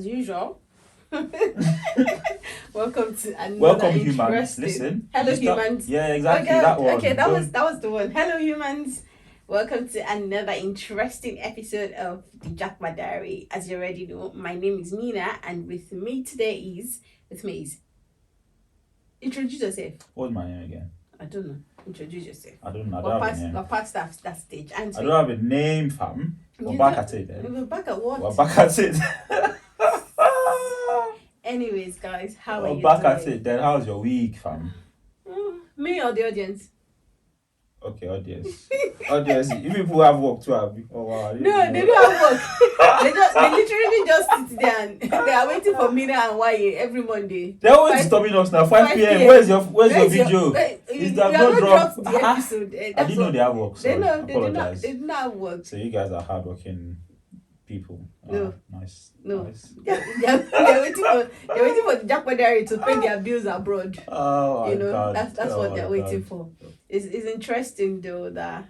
as usual. Welcome to another Welcome humans. Listen. Hello humans. Yeah, exactly. That one. Okay, that was the one. Hello humans. Welcome to another interesting episode of the Jackma Diary. As you already know, my name is Menah, and with me today is introduce yourself. What's my name again? I don't know. Introduce yourself. I don't know. I don't have a name. We're past that stage. And I don't have a name, fam. We're back at it then. We're back at what? We're back at it. Anyways, guys, how are you We're back doing? at it then. How's your week, fam? Me or the audience? Okay, audience. Audience. You people have work too, have you? Oh wow. No, they don't have work. they literally just sit there and they are waiting for Menah and Waye every Monday. They're always disturbing us now. 5 p.m. Where's your video? Is that not dropped the episode. I didn't know they have work. Sorry. They did not have work. So you guys are hardworking people. No. Nice. No. Nice. They're waiting for the Jackpot Diary to pay their bills abroad. Oh my God. That's what they're waiting for. It's interesting though that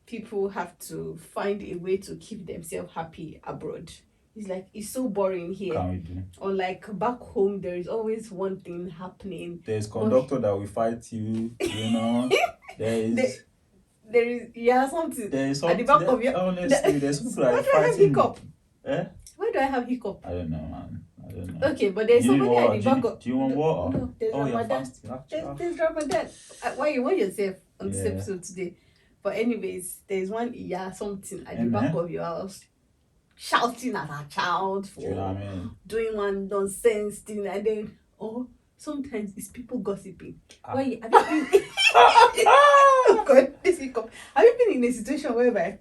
people have to find a way to keep themselves happy abroad. It's so boring here. Can we do? Or like back home, there is always one thing happening. There's conductor that will fight you. You know. There is something. There is at the something. back of your. Honestly, there's people Why that do I have fighting. hiccup? Eh? Why do I have hiccup? I don't know, man. I don't know. Okay, but there's somebody at the back of. Do you want water? No, there's you're Ramadan. fasting. There's Ramadan. Why you want yourself on this Yeah. episode today? But anyways, there's one something at the Amen. back of your house shouting at her child for Do you know what I mean? doing one nonsense thing, and then sometimes it's people gossiping. Ah. Why have you been? Oh God, this hiccup. Have you been in a situation whereby?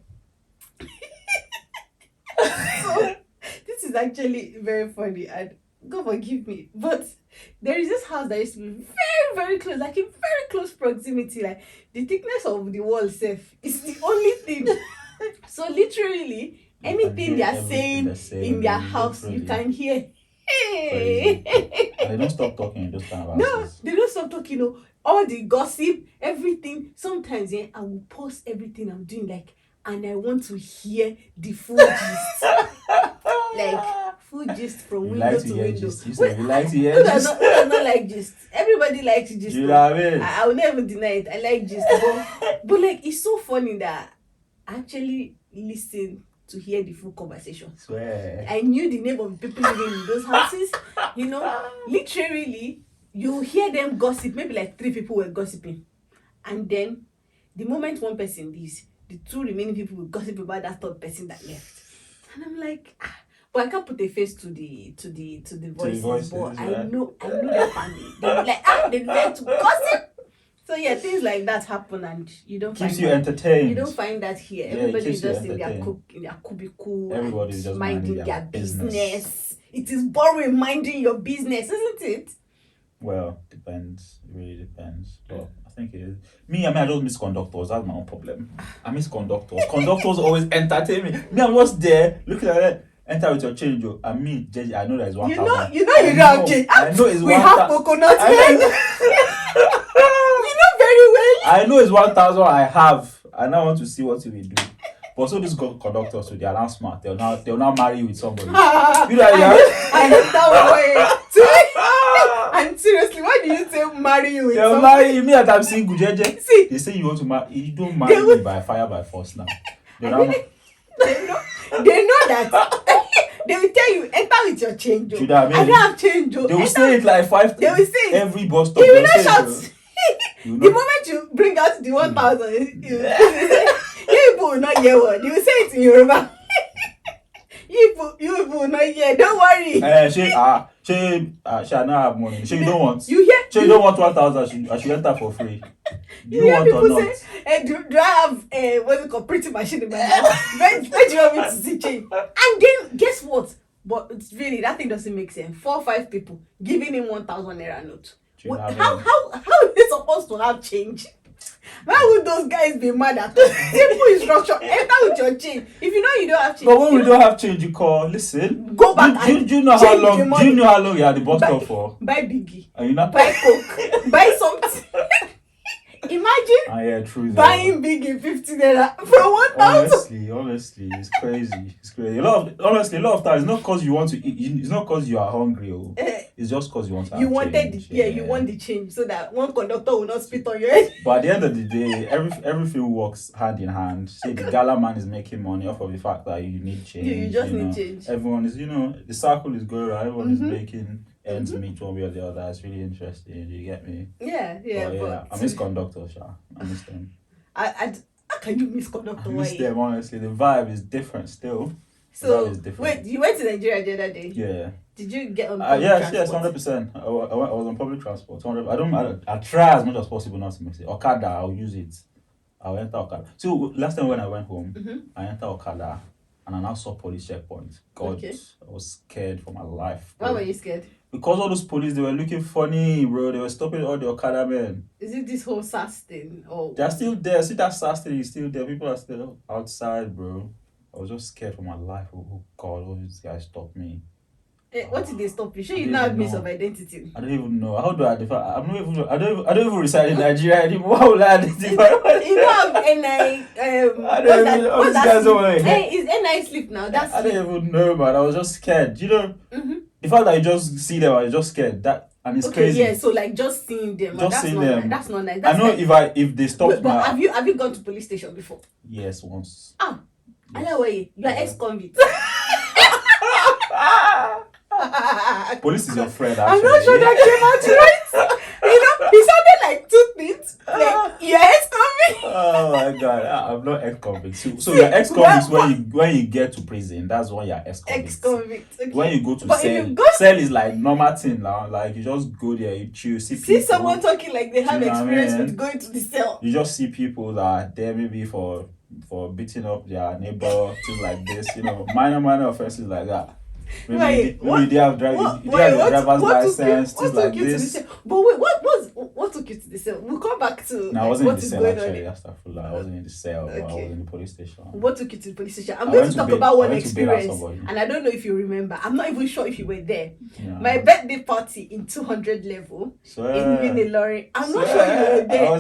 So, this is actually very funny, and God forgive me, but there is this house that used to be very, very close, like in very close proximity. Like the thickness of the wall itself is the only thing. So literally, anything they are saying in their house, you can hear. Hey. And they don't stop talking in those kind of No, houses. they don't stop talking. All the gossip, everything. Sometimes I will pause everything I'm doing, and I want to hear the full gist. Full gist from You window like to to hear window. gist. You say you like to hear Who does gist. not like gist? Everybody likes gist. Do you know what I mean? I will never deny it. I like gist. But it's so funny that I actually listen to hear the full conversation. Swear. I knew the name of the people living in those houses. Literally, you hear them gossip. Maybe like 3 people were gossiping. And then, the moment one person leaves, the 2 remaining people will gossip about that 3rd person that left. And I'm like, but I can't put a face to the voices. But yeah. I know their family. They're like, they like to gossip. So yeah, things like that happen, and you don't Keeps find you that. entertained. You don't find that here. Yeah, it Everybody keeps is you just in their entertained. cubicle. Everybody's just minding their business. business. It is boring minding your business, isn't it? Well, depends. It really depends. But I think it is. I don't miss conductors. That's my own problem. I miss conductors. Conductors always entertain me. I'm just there looking at it. Enter with your change. And me, JJ, I know there's 1,000. You don't have change. I know it's 1,000. We have coconut milk. You know very well. I know it's 1,000 I have. I now want to see what we do. But so these conductors, so they are now smart. They'll now marry you with somebody. You know, I hate that way. And seriously, why do you say marry you with they'll somebody? marry me that I'm single, JJ. See, They say you want to marry. You don't marry me by fire by force now. they know that. They will tell you, enter with your change. Do you know what I mean? I don't have change. They will say it like 5 They will say it. every bus stop. You will they'll not say shout. it, The you know. moment you bring out the 1,000, you people will not hear what. You will say it in Yoruba. You people will not hear. Don't worry. She I not have money. She don't want. You hear? She don't want 1,000. I should enter for free. Do You you hear want or people not? say, do I have what's it called, pretty machine in my house? Where do you want me to see change? And then guess what? But it's really, that thing doesn't make sense. 4 or 5 people giving him 1,000 naira note. Do you know what I mean? How is they supposed to have change? Why would those guys be mad at us? Simple instruction. Enter with your change. If you know you don't have change. But when we don't have change, you call. Listen. Go back Do and you know how change the long? money. Do you know how long you're at the bus stop for? Buy biggie. And you not. Buy coke. Buy something. Imagine. And Yeah, true. Buying big in 50 naira for 1,000. Honestly, it's crazy. It's crazy. A lot of times, it's not because you want to eat. It's not because you are hungry. It's just because you want to. You have wanted, change. you want the change so that one conductor will not spit on your head. But at the end of the day, everything works hand in hand. See, the gala man is making money off of the fact that you need change. You just need change. Everyone is, the circle is going around. Everyone is making ends meet one way or the other. It's really interesting. You get me? Yeah. But I miss conductors, Sha. I miss them. How can you miss conductor? I miss them, honestly. The vibe is different still. So, wait, you went to Nigeria the other day? Yeah. Did you get on public transport? Yes, 100%. I was on public transport. I try as much as possible not to miss it. Okada, I'll use it. I'll enter Okada. So, last time when I went home, I entered Okada and I now saw police checkpoint. God, I was scared for my life. Why were you scared? Because all those police, they were looking funny, bro. They were stopping all the Okada men. Is it this whole SARS thing? Oh. They're still there. See, that SARS thing is still there. People are still outside, bro. I was just scared for my life. Oh God, all these guys stopped me. What did they stop you? Sure, you now have means of identity. I don't even know. How do I identify? I don't even reside in Nigeria anymore. How will I identify? You don't have NI. All these guys over here. Is NI sleep now? That's I don't even know, man. I was just scared. The fact that you just see them, I was just scared. And it's crazy. Yeah. So like just seeing them. That's not nice. That's I know if they stopped. But have you gone to police station before? Yes, once. Ah, I know where you are ex-convict. Police is your friend, actually. I'm not sure that came out right. He sounded like two things. Like, you're ex-convict. Oh my God, I'm not ex-convict. So you're ex-convict when you get to prison. That's when you're ex-convict. Ex-convict. Okay. When you go to cell is like normal thing now. Like you just go there, you chill, see people. Someone talking like they have experience with going to the cell. You just see people that are there maybe for beating up their neighbor, things like this. Minor offenses like that. Maybe they have driver's license, things like this. But wait, what took you to the cell? We'll come back to. No, I wasn't in the cell actually. I wasn't in the cell. Okay. I was in the police station. What took you to the police station? I'm going to talk about one experience, and I don't know if you remember. I'm not even sure if you were there. Yeah. My birthday party in 200 level in Unilorin. I'm not sure you were there. I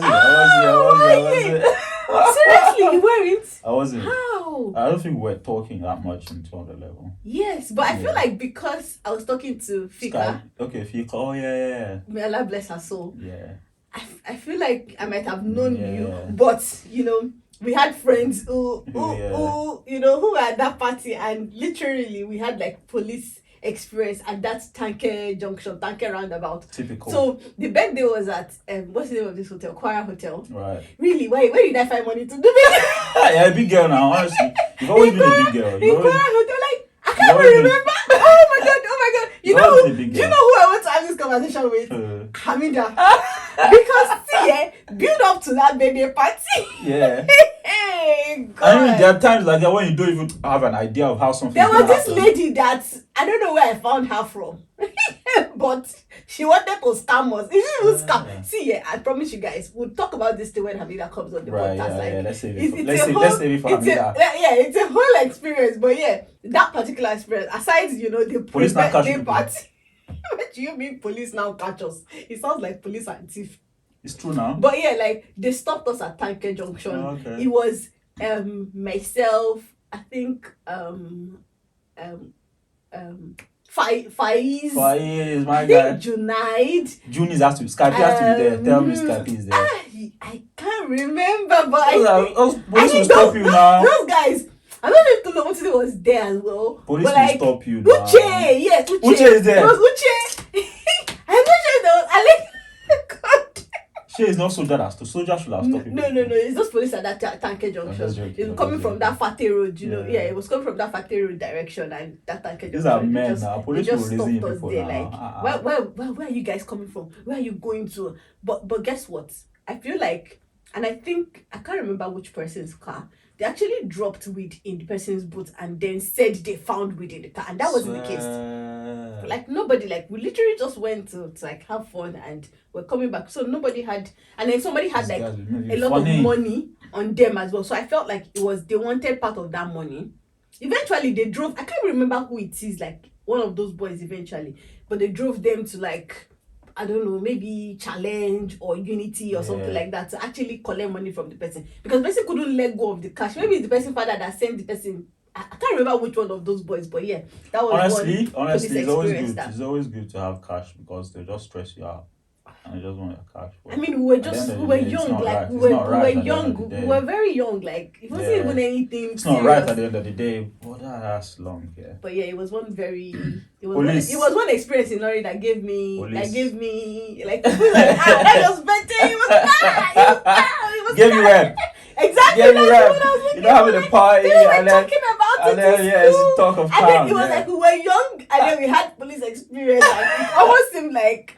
wasn't. Seriously, you weren't? I wasn't. How? I don't think we were talking that much in 200 level. Yes, but I feel like because I was talking to Fika. Okay, Fika. Oh, yeah. May Allah bless her soul. Yeah. I feel like I might have known you, but, we had friends who were at that party, and literally we had like police experience at that Tanke roundabout. Typical. So the birthday was at what's the name of this hotel? Kwara Hotel. Right. Really? Where did I find money to do this? Yeah, big girl now, honestly. You've always been a big girl. In Kwara Hotel, like I can't even remember. Oh my god. Do you know who I want to have this conversation with? Hamida. Because build up to that birthday party. Yeah. Hey, God. I mean, there are times like that when you don't even have an idea of how something. There was this lady that I don't know where I found her from, but she wanted to scam us. It didn't even scam. See, I promise you guys, we'll talk about this thing when Hamida comes on the podcast. Let's save it for Hamida. It's a whole experience, but that particular experience. Aside, the police now catch birthday party. What do you mean police now catch us? It sounds like police and thief. It's true now. But like they stopped us at Tanke Junction. Oh, okay. It was myself, I think Faiz, my guy. Junaid. June has to be there. Tell me Skype is there. I can't remember, but police will stop you now. Those guys, I don't know if the Lomotive was there as well. Police will stop you now. Uche, yes, Uche is there. It was Uche. I'm not sure there was Alex. God. She is not soldier that soldier should have stopped you. No. It's just police at that Tanke Junction. It was coming from that Fate Road, it was coming from that Fate Road direction and that Tanke Junction. These are men now. Police will stopped us there. Now. Like, where are you guys coming from? Where are you going to? But guess what? I feel like, and I think I can't remember which person's car. They actually dropped weed in the person's boot and then said they found weed in the car, and that wasn't the case. Like nobody, like we literally just went to like have fun and we're coming back. So nobody had, and then somebody had like a lot of money on them as well. So I felt like they wanted part of that money. Eventually they drove. I can't remember who it is, like one of those boys eventually, but they drove them to like I don't know, maybe challenge or unity or something Yeah. like that to actually collect money from the person, because the person couldn't let go of the cash. Maybe it's the person's father that sent the person. I can't remember which one of those boys, but yeah, that was Honestly, one police it's always experience good. that. It's always good to have cash because they just stress you out and they just want your cash. I mean, we were At the just end of we the were day, it's young, not like right. we It's were, not we right were at the end young, of the we day. were very young. Like it wasn't Yeah. even anything. It's not right at the end of the day. But that's long, yeah. But yeah, it was one very Police. it was one experience in Lorry that gave me like Police. that was better. It was bad. It was bad. It was Give you bad. web. Exactly. Give you That's web. what I was looking You know, having a for. party They were and then talking about and it then in yeah, it's school. talk of And town. then it was Yeah. like we were young, and then we had police experience. Like it almost seemed like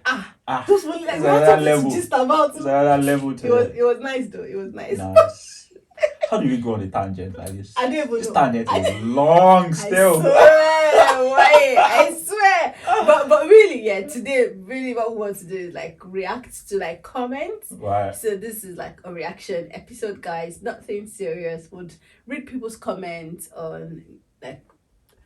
those police like It's we had another something level. to gist about. It's another level to It was nice though. It was nice. Nice. How do we go on a tangent like this? I don't even This know. tangent is long still. I swear. But really, yeah, today really what we want to do is like react to like comments. Right. So this is like a reaction episode, guys. Nothing serious. Would read people's comments on like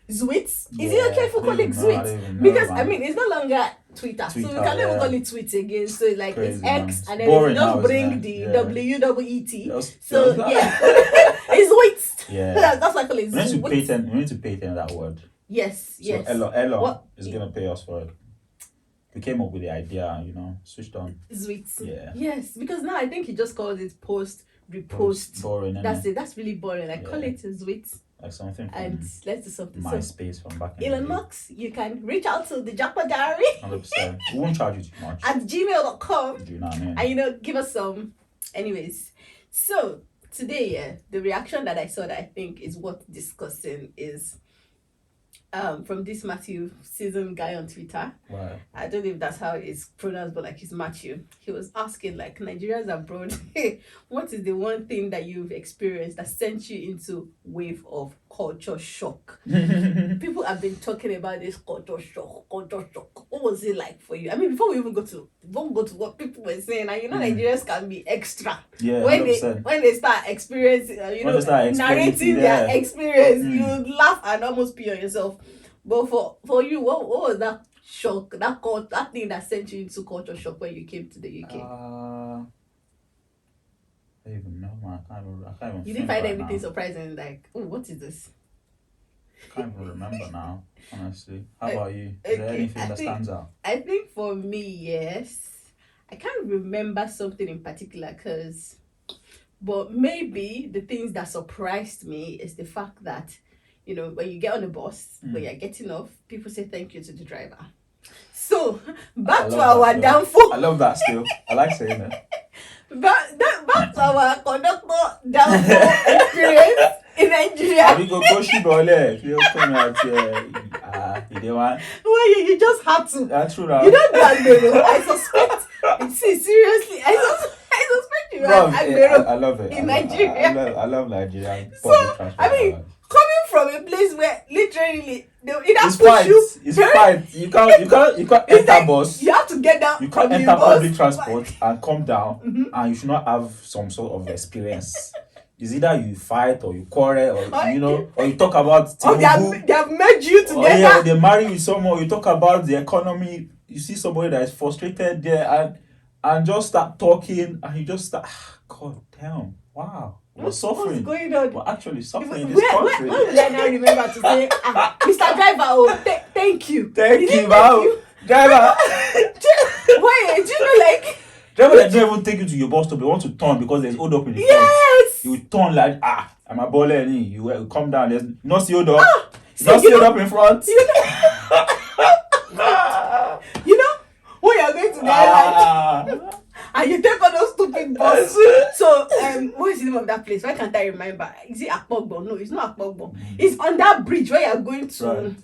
Xweets. Is it okay if we call it Xweets? Because I mean it's no longer Twitter, so we can't even call it tweets again. So like Crazy, it's X, man. and then Boring we just now, bring isn't the it? Yeah. WWET. Just- So just- yeah, it's Xweets. Yeah. That's why I call it We need to Xweets. patent. We need to patent that word. Yes, So yes. Elon What- is gonna pay us for it. We came up with the idea, switched on. Xweets. Yeah. Yes, because now I think he just calls it post, repost. Boring. That's it. That's really boring. Like call Yeah. it Xweets Like something from and let's do something. So MySpace from back in Elon the day. Musk, you can reach out to the Japa Diary 100%. We won't charge you too much. at gmail.com Do you know what I mean? and give us some. Anyways, so today, yeah, the reaction that I saw that I think is worth discussing is from this Matthew season guy on Twitter. Right. I don't know if that's how it's pronounced, but like it's Matthew. He was asking like Nigerians abroad, what is the one thing that you've experienced that sent you into wave of culture shock? People have been talking about this culture shock. What was it like for you? I mean, before we go to what people were saying, and Nigerians can be extra. Yeah. When 100%. they start experiencing, When they start narrating experiencing, their yeah. experience, you laugh and almost pee on yourself. But for you, what was that shock, that thing that sent you into culture shock when you came to the UK? I don't even know, man. I can't even You think didn't find right everything now. surprising, like, oh, what is this? I can't even remember now, honestly. How about you? Is there Okay, anything I that think- stands out? I think for me, yes. I can't remember something in particular but maybe the things that surprised me is the fact that, when you get on the bus, when you're getting off, people say thank you to the driver. So, back I to love our that still. downfall. I love that still. I like saying it. Back to our conductor downfall experience in Nigeria. We go Shibole. You come out here. You don't want. Well, you just had to. That's true now. You don't do Agbero. I suspect. See, seriously, I suspect you Bro, are Agbero. I love it. in I Nigeria. I love Nigerian So, public transport. I mean, coming from a place where literally they will either it's push fight. you. It's fight. You can't It's enter like, bus. you have to get down. You can't from enter the bus. public transport and come down, and you should not have some sort of experience. It's either you fight or you quarrel or or you talk about Or they have merged you together. or yeah, they marry with someone. You talk about the economy. You see somebody that is frustrated there and just start talking, and you just start. God damn! Wow, we're suffering. What's going on? We're actually suffering in this country. When will I now remember to say, Mr. Driver, thank you. Thank Did he you, wow. Driver. Why? Do you know, like, Driver that don't even take you to your bus stop. They want to turn because there's hold up in the front. yes! You will turn like I'm a baller. You will come down. There's not see hold up. So Not see hold up in front. You know, when you're going to the island Ah. and you take all those stupid buses. So, what is the name of that place? Why can't I remember? Is it Akpogbo? No, it's not Akpogbo. It's on that bridge where you're going to.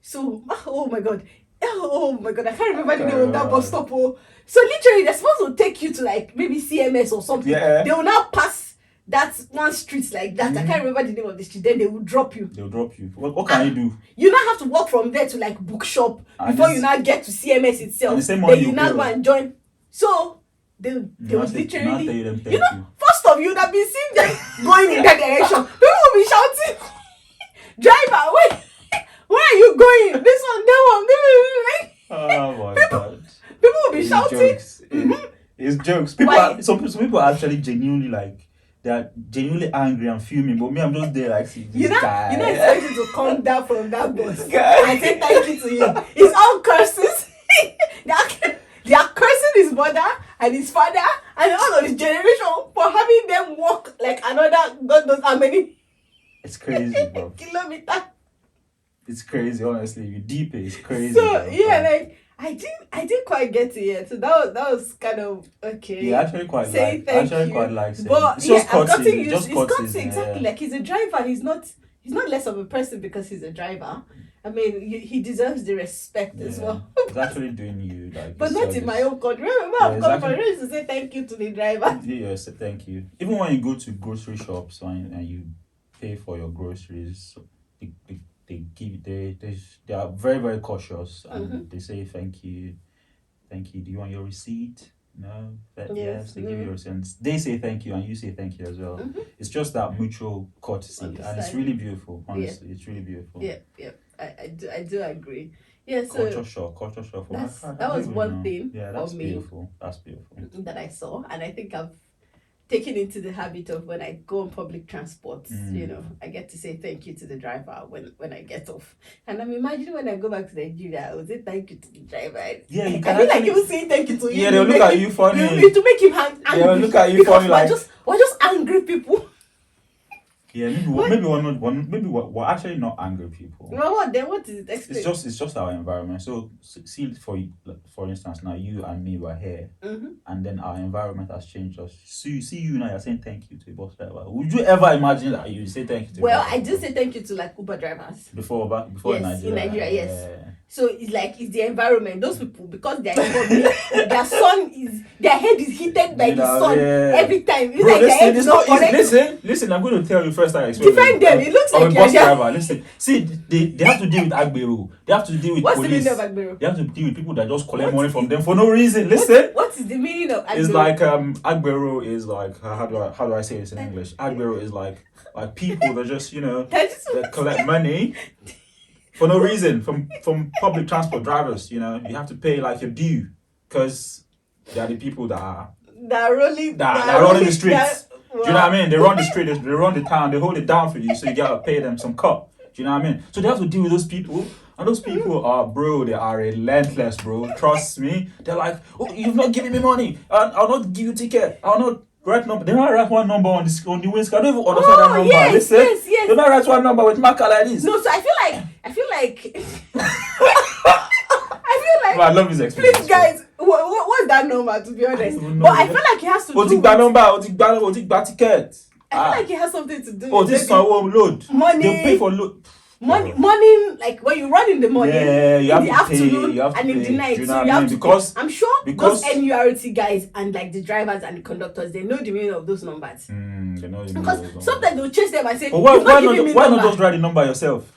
So, oh my god. Oh my god, I can't remember the name of that bus stop. Oh. So literally they're supposed to take you to like maybe CMS or something. Yeah. They will now pass that one street like that. I can't remember the name of the street. Then they will drop you. They'll drop you. What can you do? You now have to walk from there to like bookshop And before this- you now get to CMS itself. and the same Then money you you now pay. go and join. So they will Now tell literally, you them thank you know, you. first of you would have been seeing them going in that direction. People will be shouting, driver, where are you going? This one, that one. Oh my god. People will be It's shouting. jokes. It's jokes. People Why? some people are actually genuinely like, they are genuinely angry and fuming, but me, I'm just there like, see this guy. You're not expected to come down from that bus Guy. and say thank you to you. It's all curses. they are cursing his mother and his father and all of his generation for having them walk like another God knows how many It's crazy, bro. kilometers. It's crazy, honestly. You deep it, it's crazy. So bro. yeah, like I didn't quite get it yet. So that was kind of okay. Yeah, I actually quite Say like. thank Actually, you. quite like. Saying, But it's yeah, just I've gotten cutscene. used. Just It's cutscene, cutscene, exactly. yeah. Like he's a driver. He's not less of a person because he's a driver. I mean, he deserves the respect as well. He's actually doing you like. But a not in service. my own country. Remember, Yeah, I've come from exactly. to say thank you to the driver. Yeah, so thank you. Even when you go to grocery shops and you pay for your groceries, they are very, very cautious, and they say thank you. Do you want your receipt? No. Yes, they give you your receipt. They say thank you and you say thank you as well. It's just that mutual courtesy, and it's Understand. really beautiful. Honestly, it's really beautiful. Yeah. I do agree. Yeah, so Culture shock. that was one thing Yeah, that's for me. beautiful. That's beautiful. that I saw, and I think I've taken into the habit of when I go on public transport, I get to say thank you to the driver when I get off. And I'm imagining when I go back to Nigeria, I will say thank you to the driver. Yeah, you I can feel like actually- he will say thank you to you. Yeah, they'll look at you funny. To make him angry. They'll look at you because funny like- we're just angry people. Yeah, maybe we're actually not angry people. Well, what is it? Explain. It's just our environment. So see, for instance, now you and me were here, and then our environment has changed us. So you see, you now you're saying thank you to a bus driver. Would you ever imagine that you say thank you to? Well, a bus I do driver? say thank you to like Uber drivers. Before Yes, in Nigeria, yes. Yeah. So it's the environment. Those people, because they're in public, their head is heated by the sun every time. It's Bro, like their head is not correct. listen, I'm going to tell you first time I explain. Defend them. It looks I'm like a bus you're driver. Listen, see, they have to deal with Agbero. They have to deal with What's the police. meaning of Agbero? They have to deal with people that just collect What money is from it? them for no reason. Listen. What is the meaning of Agbero? It's like Agbero is like how do I say this in English? Agbero is like people that just that collect money for no reason from public transport drivers. You have to pay like your due because they are the people that are rolling the streets. Do you know what I mean? They run the street, they run the town, they hold it down for you, so you gotta pay them some cut. Do you know what I mean? So they have to deal with those people. And those people they are relentless, bro. Trust me. They're like, oh, you've not given me money. I'll not give you ticket. I'll not write number. They don't write one number on the windscreen. I don't even understand that number. Yes, Listen. yes. They don't write one number with marker like this. No, so I feel like But I love his experience. please guys, what's that number, to be honest? don't know. But I feel like it has to do with, number, ticket. I feel like it has something to do Oh, with this maybe one load. money. They pay for load. Morning, like when you run in the morning, Yeah, you have in the to pay, afternoon, you have to and in pay. the night. Do you know So what you I have mean? to Because- pay. I'm sure because- those NURT guys and like the drivers and the conductors, they know the meaning of those numbers. They know the meaning of Because those sometimes they'll chase them and say, But why "You've not given me not number." just write the number yourself?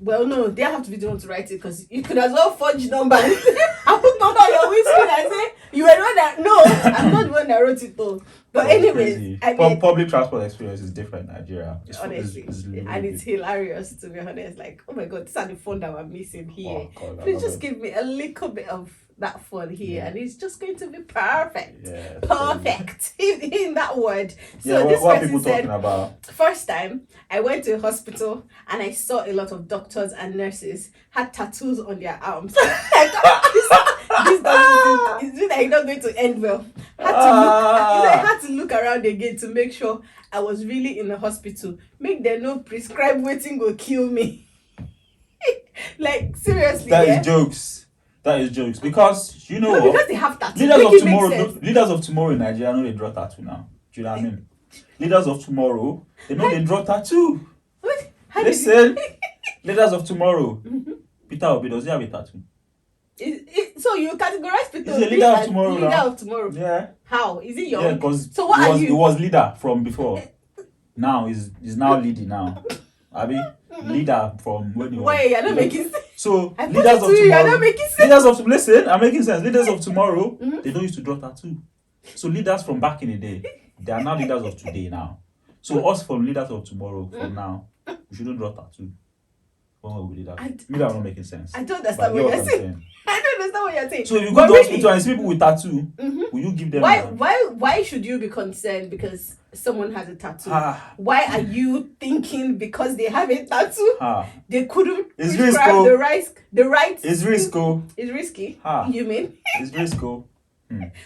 Well, no, they have to be the one to write it because you could as well forge numbers. I put number on your windscreen and say, you were the one that, no, I'm not the one that wrote it though. But That's anyways, crazy. I mean, Public transport experience is different in Nigeria. honestly, and it's hilarious to be honest. Like, oh my god, these are the fun that we're missing here. God, I Please love just it. give me a little bit of that fun here, and it's just going to be perfect. Yeah, Perfect in that word. So Yeah, this what are person people said, talking about? first time I went to a hospital and I saw a lot of doctors and nurses had tattoos on their arms. This doesn't it's like not going to end well. I had to look around again to make sure I was really in the hospital. Make them no prescribe waiting will kill me. Like seriously. That yeah? is jokes. That is jokes. Because you know No, what? because they have tattoos. Leaders Make of it make tomorrow, sense. leaders of tomorrow in Nigeria know they draw tattoo now. Do you know what I mean? Leaders of tomorrow, they know they draw tattoo. What? How did Listen, leaders of tomorrow. Peter Obi, does he have a tattoo? so you categorize Peter He's a Obi leader of as tomorrow leader now. of tomorrow. Yeah. How? Is he young? Yeah, because So what are he you? was leader from before. Now he's now leading now. Abi, leader from when he was. Wait, you're not making sense. So I put leaders it of to you, you're tomorrow. not making sense. Leaders of listen, I'm making sense. Leaders of tomorrow, they don't used to draw tattoo. So leaders from back in the day, they are now leaders of today now. So us from leaders of tomorrow, from now, we shouldn't draw tattoo. When will we do that? Maybe I'm not making sense. I don't But understand you what know you're I'm saying. I don't understand what you're saying. So if you But go to really, hospital and see people with tattoo, Mhm. will you give them? why should you be concerned because someone has a tattoo? Why are you thinking because they have a tattoo they couldn't It's prescribe risky. the right? It's risky. It's risky. Ha. You mean? It's risky.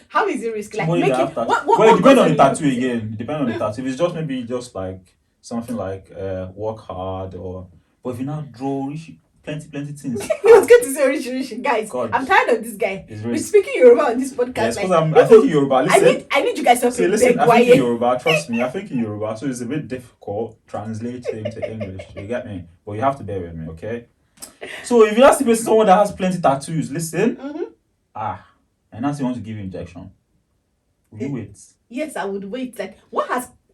How is it risky? Like Somebody make that it have tattoo. what Well, it depends goes on the your- tattoo again. It depends on the tattoo. If it's just maybe just like something like work hard or, but if you now draw plenty things. He was going to say Rishi, guys. God. I'm tired of this guy. It's We're risky. speaking Yoruba on this podcast. Yes, because like, I think in Yoruba. Listen, I need you guys to see, listen. I think in Waye. Yoruba. Trust me. I think in Yoruba, so it's a bit difficult translating to English. You get me? But you have to bear with me, okay? So if you ask the person someone that has plenty tattoos, listen. And now you want to give you injection. Will you wait? Yes, I would wait. Like,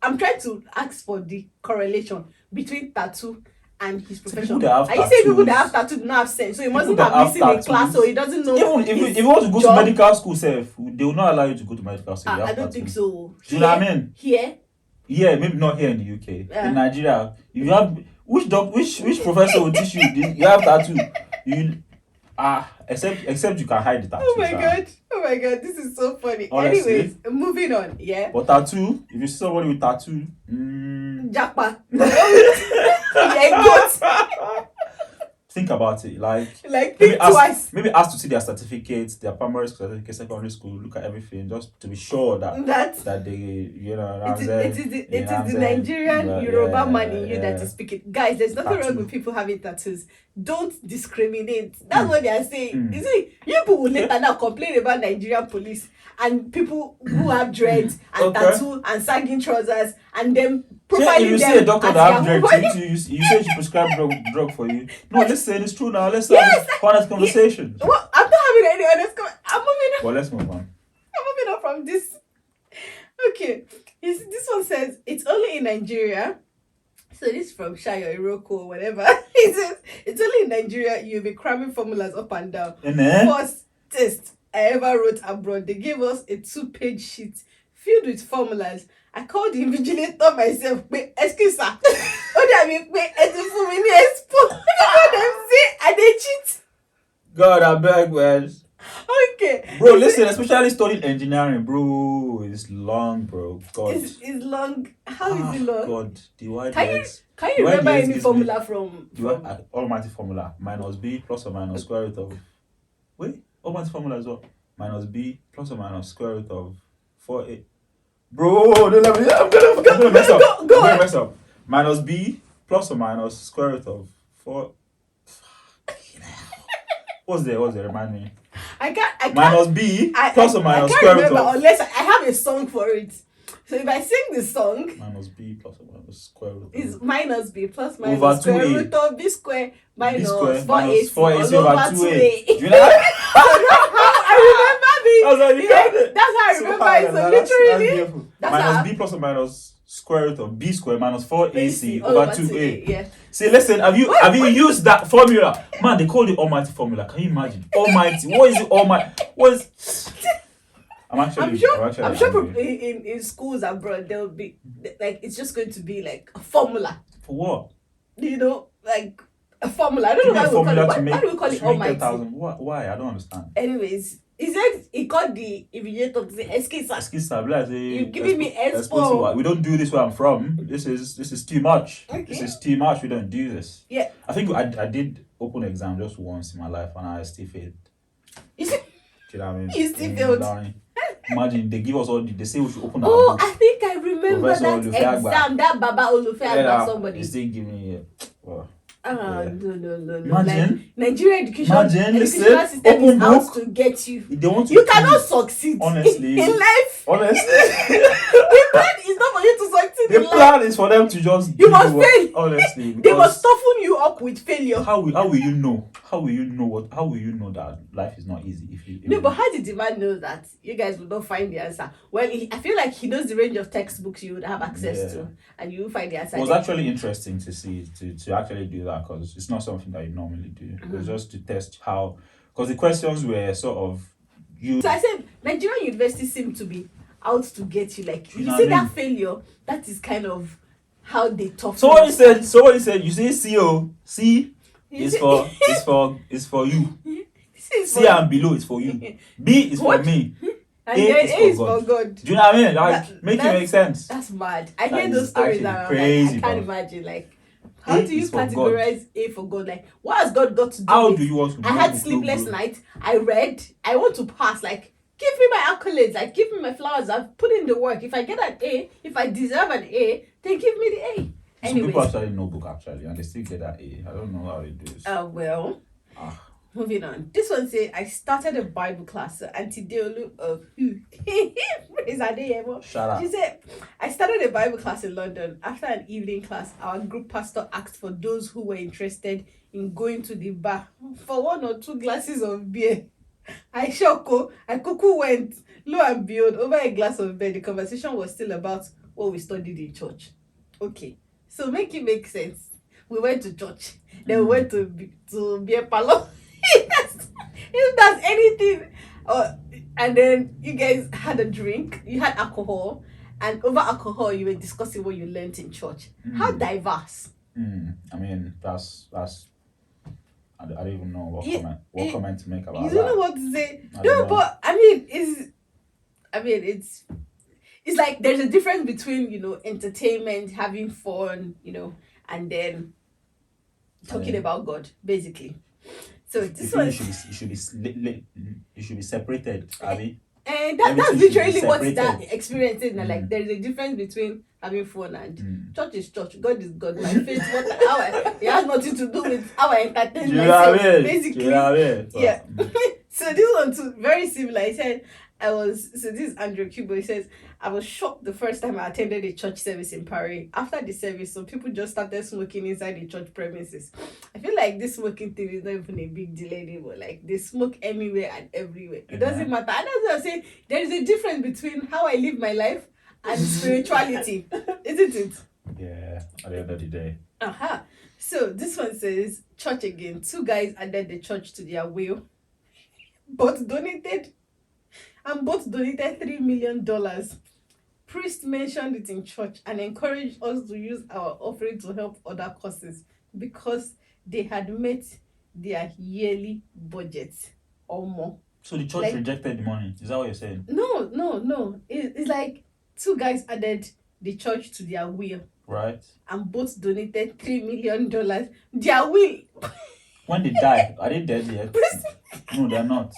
I'm trying to ask for the correlation between tattoo and his profession. Are you saying people that have tattoo do not have sense? So he mustn't have missing a class, so he doesn't know. Even if you want to go to medical school, they will not allow you to go to medical school. I don't think so. Do you know what I mean? Here? Yeah, maybe not here in the UK. In Nigeria, if you have which professor will teach you you have tattoo? Except you can hide the tattoo. Oh my god, this is so funny. Honestly. Anyways, moving on, yeah. But tattoo, if you see somebody with tattoo, Japa. Yeah, good. think about it. Like think twice. Maybe ask to see their certificates, their primary school certificate, secondary school, look at everything just to be sure that they it is the Nigerian Yoruba man in you that is speaking. Guys, there's nothing wrong with people having tattoos. Don't discriminate. That's what they are saying. You see, you people will later now complain about Nigerian police and people who have dreads and tattoo and sagging trousers and them profiling them. You see a doctor that have dreads, you say she prescribe drug for you. No, listen, it's true now. Let's have honest conversation. Well, I'm not having any honest conversation. I'm moving on. Well, let's move on. I'm moving on from this. Okay. This one says it's only in Nigeria. So this is from Shayo Iroko or whatever. It says it's only in Nigeria you'll be cramming formulas up and down. First test I ever wrote abroad, they gave us a 2-page sheet filled with formulas. I called the invigilator myself. Wait, excuse sir. I mean, wait, for me, expo. Them say, and they cheat. God, I beg, man. Okay. Bro, listen, especially studying engineering, bro, it's long, bro. God. It's long. How is it long? God, the white Can you remember any formula from almighty formula? Minus b plus or minus square root of. Wait, almighty formula is what? Minus b plus or minus square root of 4a. Bro, don't let me. I'm gonna mess up. I'm gonna mess up. Minus b plus or minus square root of 4. What's there? Remind me. I can't. Minus b plus or minus square root of. Unless I have a song for it. So if I sing the song, minus b plus or minus square root is minus b plus minus over square 2a. root of b square minus 4ac over 2a. Do you know I remember this? That's how I remember it. So literally, minus b plus or minus square root of b square minus 4ac over 2a. Yeah. See, listen, have you used that formula? Man, they call it almighty formula. Can you imagine? Almighty. What is it almighty? What is... I'm sure in schools abroad there will be like it's just going to be like a formula. For what? You know, like a formula. I don't know why do we call it almighty? Why? I don't understand. Anyways, he said he called the invigilator to say, "Excuse sir, you're giving me expo. We don't do this where I'm from. This is too much. Okay. This is too much. We don't do this." Yeah. I think I did open exam just once in my life and I still failed. You see? Do you know what I mean? You still failed. Imagine they give us they say we should open our book. I think I remember that exam. That Baba Olufeagba somebody. They still give me no. Imagine like, Nigeria education system open is book out to get you. They want to you cannot succeed honestly in life. Honestly, the plan is not for you to succeed. The plan is for them to just you must fail. Honestly, they must toughen you up with failure. How will you know? How will you know that life is not easy if you? No, but how did the man know that you guys would not find the answer? Well, I feel like he knows the range of textbooks you would have access to, and you will find the answer. It was actually interesting to see to actually do that because it's not something that you normally do. Mm-hmm. It was just to test how, because the questions were sort of So I said Nigerian universities seem to be out to get you. Like you know see that failure, that is kind of how they tough. So what he said, you see CO, C is for you. This is C and below is for you. B is What? for me. And A then is A for is God. for God. Do you know what I mean? Like, make it that's- make sense. That's mad. I That hear is those stories actually and I'm crazy, like, I can't bro. imagine. Like, how A do you is for God. categorize A for God? Like, what has God got to do How with do you want to I had know, sleepless bro? nights. I read. I want to pass. Like, give me my accolades. Like, give me my flowers. I've put in the work. If I get an A, if I deserve an A, then give me the A. Some Anyways. people actually know book actually, and they still get that A. I don't know how they do this. Well. Moving on. This one say I started a Bible class. So Auntie Deolu of who? Praise her name. Shut up. She said I started a Bible class in London. After an evening class, our group pastor asked for those who were interested in going to the bar for 1 or 2 glasses of beer. I Kuku went. Lo and behold, over a glass of beer, the conversation was still about what we studied in church. Okay, so make it make sense. We went to church, then we went to beer parlor. If that's anything, and then you guys had a drink, you had alcohol, and over alcohol you were discussing what you learned in church. How diverse. I mean, that's I don't even know what comment to make about You that. don't know what to say. I don't No, know. but it's like there's a difference between entertainment, having fun, and then talking about God, basically. So this one you should be separated, Abby. and Everything that's should be literally what that separated. experience is. Like there's a difference between having fun and church is church. God is God. My faith, it has nothing to do with how I entertain Do you know what I myself. mean? Basically, Do you know what I mean? yeah. So this one too, very similar. He said, this is Andrew Kubo. He says, I was shocked the first time I attended a church service in Paris. After the service, some people just started smoking inside the church premises. I feel like this smoking thing is not even a big deal anymore. Like, they smoke anywhere and everywhere. It doesn't matter. And that's what I'm saying. There is a difference between how I live my life and spirituality. Isn't it? Yeah, at the end of the day. So this one says, church again. 2 guys added the church to their will. Both donated $3 million. Priest mentioned it in church and encouraged us to use our offering to help other causes because they had met their yearly budget or more. So the church rejected the money. Is that what you're saying? No. It's like 2 guys added the church to their will. Right. And both donated $3 million. Their will. When they die, are they dead yet? No, they're not.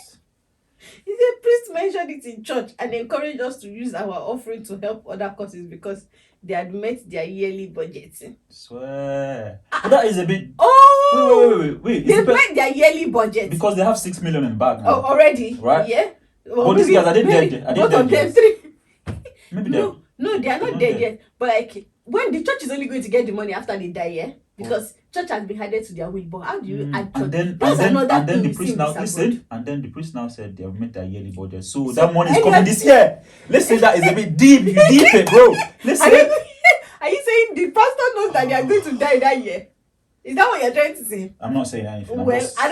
He said, priest mentioned it in church and encouraged us to use our offering to help other causes because they had met their yearly budget. Swear. But that is a bit. Oh! Wait. They met their yearly budget. Because they have 6 million in the bag now. Oh, already? Right? Yeah. Well, But these guys, are they dead? Are they both dead of them, yet? 3. Maybe they're. No, they are not dead yet. But like, when the church is only going to get the money after they die, yeah? Because church has been added to their will. But how do you add church? And then the priest now listen. And then the priest now said they have met their yearly budget. So that money is coming this year. Listen, that is a bit deep. You deep it, bro. Listen. Are you saying the pastor knows that they are going to die that year? Is that what you're trying to say? I'm not saying anything. I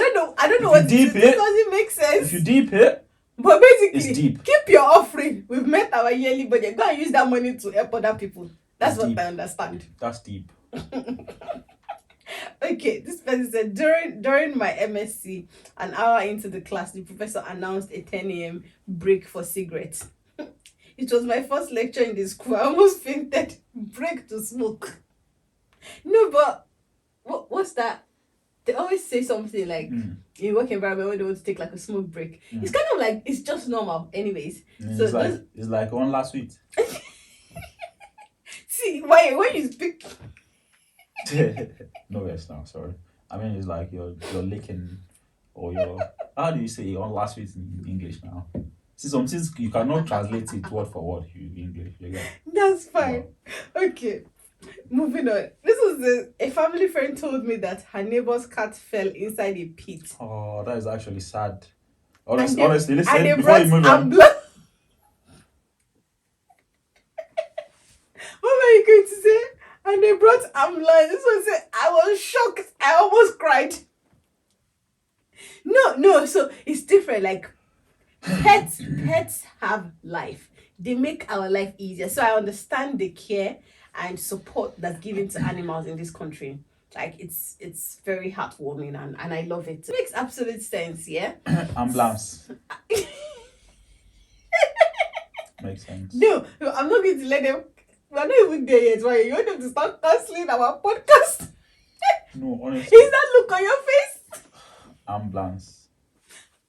don't know what deep it doesn't make sense. If you deep it, but basically, it's deep. Keep your offering. We've met our yearly budget. Go and use that money to help other people. That's what deep. I understand. That's deep. Okay, this person said during my MSc, an hour into the class, the professor announced a 10 a.m. break for cigarettes. It was my first lecture in the school. I almost fainted. Break to smoke. No, but what's that? They always say something like in work environment when they want to take like a smoke break. It's kind of like it's just normal, anyways. So it's like one last week. See, why when you speak. No, it's not. Sorry. I mean, it's like you're licking, or how do you say on last week in English now? See, some things you cannot translate it word for word in English. That's fine. Okay. Moving on. This was a family friend told me that her neighbor's cat fell inside a pit. Oh, that is actually sad. Honestly, listen, and they before you move on. What were you going to say? And they brought ambulance. This one said, I was shocked. I almost cried. No, so it's different. Like, pets have life. They make our life easier. So I understand the care and support that's given to animals in this country. Like it's very heartwarming and I love it. It makes absolute sense, yeah. Ambulance. Makes sense. No, I'm not going to let them. We're not even there yet. Why you want them to start canceling our podcast? No, honestly. Is that look on your face? Ambulance.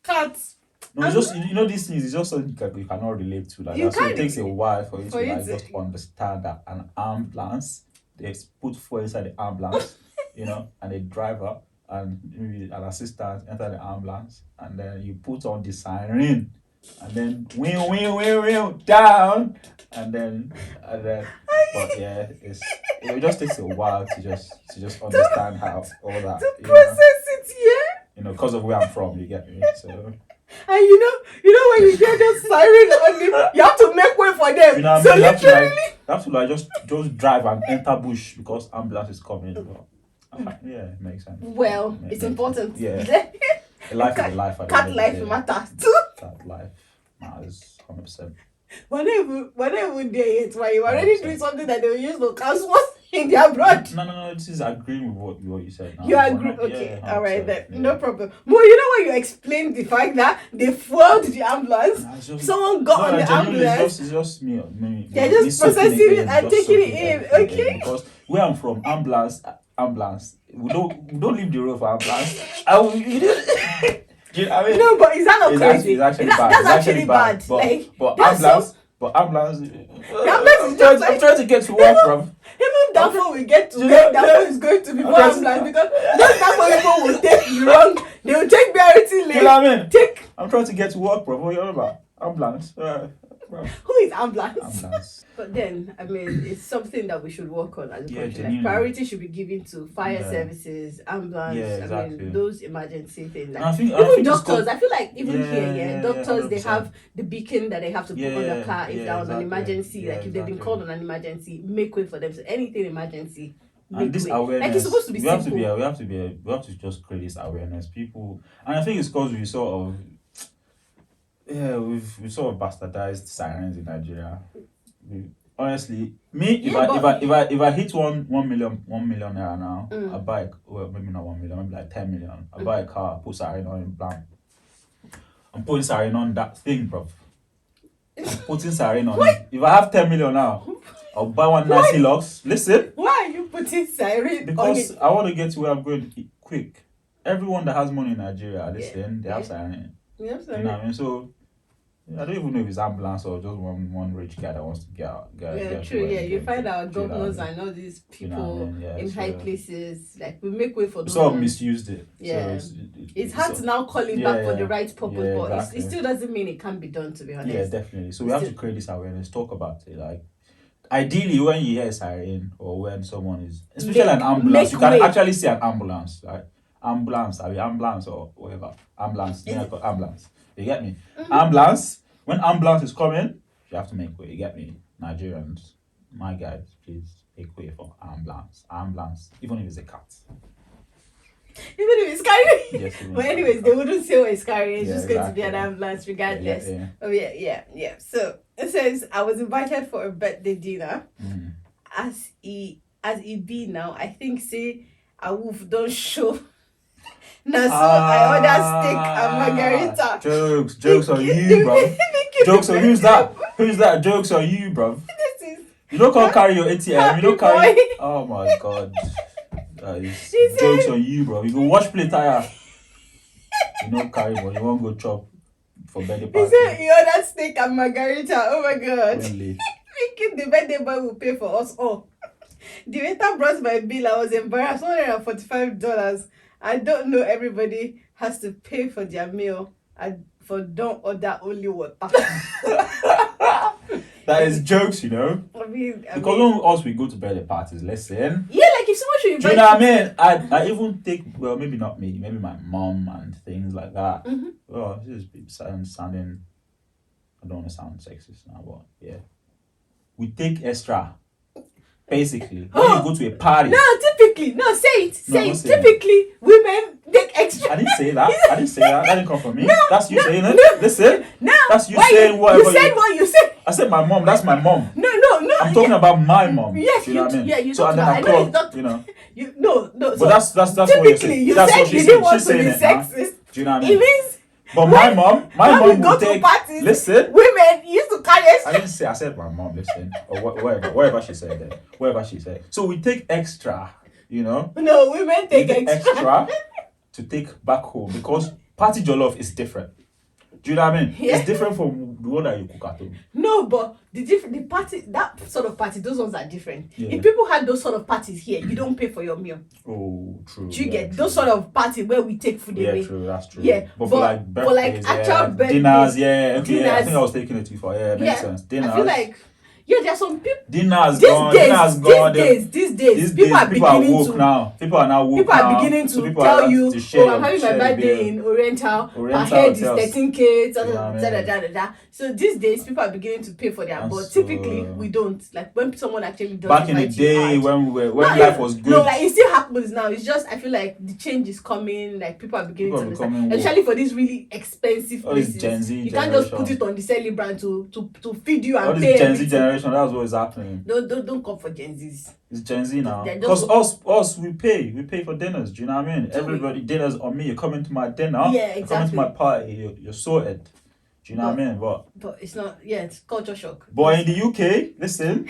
Cats. No, it's just these things. It's just something you cannot relate to like You that. So it can't- takes a while for you for to you like to- just understand that an ambulance, they put fuel inside the ambulance, and a driver and maybe an assistant enter the ambulance, and then you put on the siren, and then wheel down, and then but yeah, it just takes a while to just understand how all that To process it, yeah. because of where I'm from, you get me. So And you know when you hear those siren on them, you have to make way for them. you know what I So mean? You literally, have to like just drive and enter bush because ambulance is coming. But, yeah, it makes sense. well, Makes it's sense. important. Yeah. A life is a life. at the Cat end of the life day. matters too. Cat life matters 100%. We're not even there yet. Why you already doing something that they will use to cancel in their blood? No. This is agreeing with what you said. Now. You We're agree? not- Okay, yeah, all right 100%, then, yeah. no problem. But you know when you explained the fact that they fueled the ambulance, Nah, it's just- someone got on the genuinely, ambulance. It's just me. They're just me soaking processing it in, and just taking it soaking in, everything okay? Because where I'm from, ambulance. We don't leave the road for ambulance. Do you know what I mean? No, but is that not crazy? It's actually That's bad. It's actually bad. But, Like, but that's ambulance. But ambulance. ambulance is just like- I'm trying to get to work from. even that phone we get to You where know, that phone is going to be more that's- ambulance because those that phone people will take the wrong. They will take priority lane. You know what I mean? Take I'm trying to get to work, bro. What are you on about? Ambulance. Bro. who is ambulance? Ambulance. But then, I mean, it's something that we should work on as a Yeah, country. Like, genuinely. priority should be given to fire Yeah. services, ambulance. Yeah, I exactly. mean, those emergency things. And Like, I think even it's doctors. called- I feel like even Yeah, here, yeah, doctors they 100%. have the beacon that they have to put on the car if Yeah, they're on an exactly. emergency. Yeah, Like if they've been exactly. called on an emergency, make way for them. So anything emergency, make And this way. awareness, Like it's supposed to be we have simple. we have to just create this awareness. People, and I think it's because we sort of, we sort of bastardized sirens in Nigeria. Honestly, me if I hit 1 million naira now, I buy maybe not 1 million, maybe like 10 million. I buy a car, put siren on it, blam. I'm putting siren on that thing, bro. I'm putting siren on it. If I have 10 million now, I'll buy one nice Hilux. Listen. Why are you putting siren on Because it? I want to get to where I'm going quick. Everyone that has money in Nigeria, listen, they have siren. Yeah, You know sorry. what I mean? So I don't even know if it's ambulance or just one rich guy that wants to get out. Yeah, true. Yeah, you find our Do you know what I governors mean? and all these You know what I people mean? Yeah, in so high places. Like we make way for we those. sort of ones. misused it. Yeah. So It's hard to now call it Yeah, back for the yeah. right purpose, Yeah, but exactly. it still doesn't mean it can't be done. To be honest. Yeah, definitely. So we have to Still- create this awareness, talk about it. Like, ideally, when you hear a siren or when someone is, especially an ambulance, make you can way. actually see an ambulance, right? Ambulance or whatever. Ambulance. You know, called ambulance. You get me? Ambulance. When ambulance is coming, you have to make way. You get me? Nigerians, my guys, please make way for ambulance. Ambulance, even if it's a cat. Even if it's carrying. Yes, even But if it's anyways, a they cat. wouldn't say what it's carrying. It's Yeah, just going to be an exactly. ambulance regardless. Yeah. Oh yeah. So it says I was invited for a birthday dinner. Mm. As it be now, I think say a wolf don't show. Now so I order steak and margarita. Jokes on you, bro. Jokes on who's that? Who's that? Jokes on you, bro. This is You don't come carry your ATM. Happy You don't carry. boy. Oh my god. That is She jokes said- on you, bro. You go watch play tire. You don't carry, but you won't go chop for birthday he party. said he ordered steak and margarita. Oh my god. Really. Thinking the birthday boy will pay for us all. The waiter brought my bill. I was embarrassed. $145. I don't know. Everybody has to pay for their meal. For don't order only water. That is jokes, you know. I mean, Because when us we go to birthday parties, listen. yeah, like if someone should Do invite you know what I mean? I even take, well, maybe not me, maybe my mom and things like that. Mm-hmm. Well, this is sounding, I don't want to sound sexist now, but yeah. We take extra. Basically, when you go to a party, No, typical. typically, no, say it. No, Say I'm it. not saying it. Typically, women take extra. I didn't say that. I didn't say that. That didn't come from me. That's you saying it. no. Listen. No. That's you Why saying whatever. You said what you said. I said my mom. That's my mom. No. I'm talking about my mom. Yes, you know what I mean? Yeah, you so talked and then about. I I know it's clocked, not. you know. You no. But So that's what you're typically, saying. you That's said what you she's didn't saying. want She's to be saying it now. sexist. Do you know what I It mean? means. But when my mom we go would to take. parties, Listen. women used to carry I extra. didn't say. I said my mom. Listen, or whatever she said. Then whatever she said. So we take extra. You know. No, women take We extra. to take back home because party jollof is different. Do you know what I mean? Yeah. It's different from the one that you cook at home. No, but the party, that sort of party, those ones are different. Yeah. If people had those sort of parties here, you don't pay for your meal. Oh, true. Do you get true. those sort of parties where we take food away? Yeah, true. That's true. Yeah, but for like birthdays, actual birthdays, dinners, yeah, okay, yeah. I dinners. think I was taking it too far. Yeah, makes sense. Dinners. I feel like there are some people. Dinners These gone. days, Dinners gone. these days, people are people are beginning woke to. now. People are now woke People now. are beginning So to people tell are you, to share I'm having my share the birthday bill. in Oriental. Per Oriental head is hotels. 13K. You know what I mean? So these days, people are beginning to pay for their. And But so, typically, we don't. Like when someone actually does. Back in the invite you day out. when life was good. No, like it still happens now. It's just I feel like the change is coming. Like people are beginning People are to understand, becoming woke. especially for these really expensive All this places. Gen Z You can't just put generation. it on the celebrant to feed you and All pay this Gen Z everything. generation, that's what is happening. Don't come for Gen Zs. It's Gen Z now. They're Because just- us, we pay for dinners. Do you know what I mean? Do we? Everybody, dinners on me. You're coming to my dinner. Yeah, You're coming to exactly. my party. You're sorted. Do you know what I mean? But it's not. Yeah, it's culture shock. But in the UK, listen,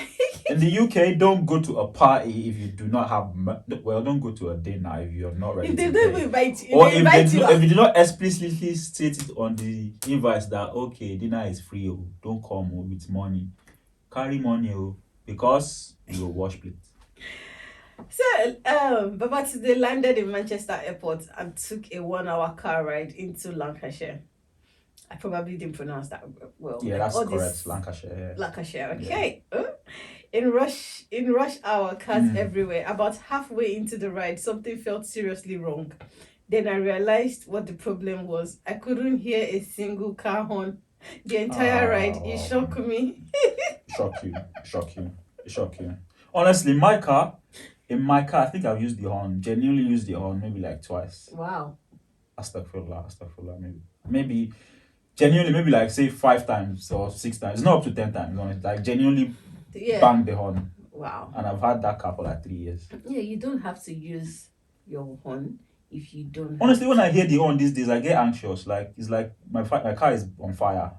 in the UK, don't go to a party if you do not have. Don't go to a dinner if you're not ready If they to don't pay. invite you, Or if they invite you, if you do not explicitly state it on the invites that okay, dinner is free, oh, don't come with money. Carry money, oh, because you will wash plate. So, Babatunde landed in Manchester Airport and took a 1-hour car ride into Lancashire. I probably didn't pronounce that well. Yeah, Like, that's all correct. this- Lancashire. Yeah. Lancashire, okay. In rush hour, cars everywhere. About halfway into the ride, something felt seriously wrong. Then I realized what the problem was. I couldn't hear a single car horn. The entire ride, it shocked me. Shock you. Honestly, in my car, I think I've used the horn. Genuinely used the horn maybe like twice. Wow. Astaghfirullah. Maybe genuinely, maybe like say 5 times or 6 times. It's not up to 10 times. Honestly, like genuinely Yeah. bang the horn. Wow. And I've had that car for like 3 years. Yeah, you don't have to use your horn if you don't. Honestly, when I hear the horn these days, I get anxious. Like it's like my car is on fire.